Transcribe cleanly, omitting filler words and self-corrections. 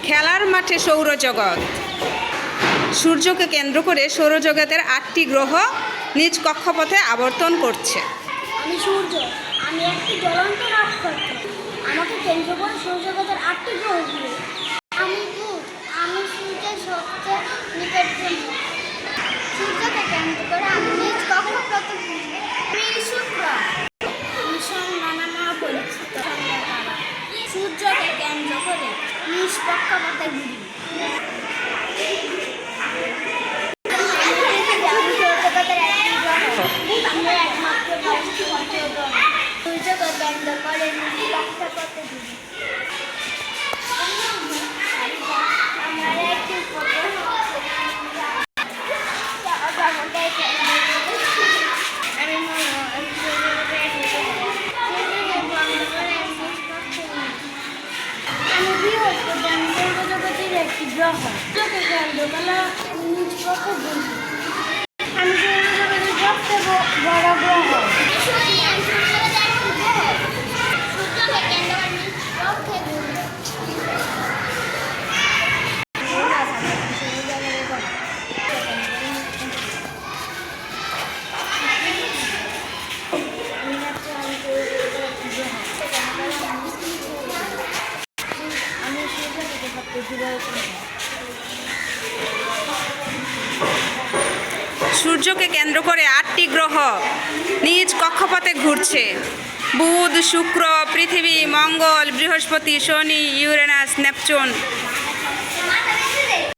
খেলার মাঠে সৌরজগৎ। সূর্যকে কেন্দ্র করে সৌরজগতের 8টি গ্রহ নিজ কক্ষপথে আবর্তন করছে। আমি সূর্য, আমি একটি জ্বলন্ত নক্ষত্র। আমাকে কেন্দ্র করে সৌরজগতের 8টি গ্রহ ঘুরে। আমি বুধ, আমি সূর্যের সবচেয়ে নিকটতম। সূর্যকে কেন্দ্র করে আমি নিজ কক্ষপথে ঘুরি। আমি শুক্র, ভীষণ নানা পরিচিত তারা। সূর্যকে কেন্দ্র করে নিজ কক্ষপথে ঘুরি। আমরা একমাত্র সূর্যকে কেন্দ্র করে নিজ কক্ষপথে ঘুরি। আমার একটি আমি বৃহস্পতি, আমি সৌরজগতের একটি গ্রহ। সূর্যকে কেন্দ্র করে নিজ কক্ষে ঘুরি। আমি সৌরজগতের সবচেয়ে বড় গ্রহ। সূর্যকে কেন্দ্র করে নিজ কক্ষে ঘুরি। সূর্যকে কেন্দ্র করে 8টি গ্রহ নিজ কক্ষপথে ঘুরছে। বুধ, শুক্র, পৃথিবী, মঙ্গল, বৃহস্পতি, শনি, ইউরেনাস, নেপচুন।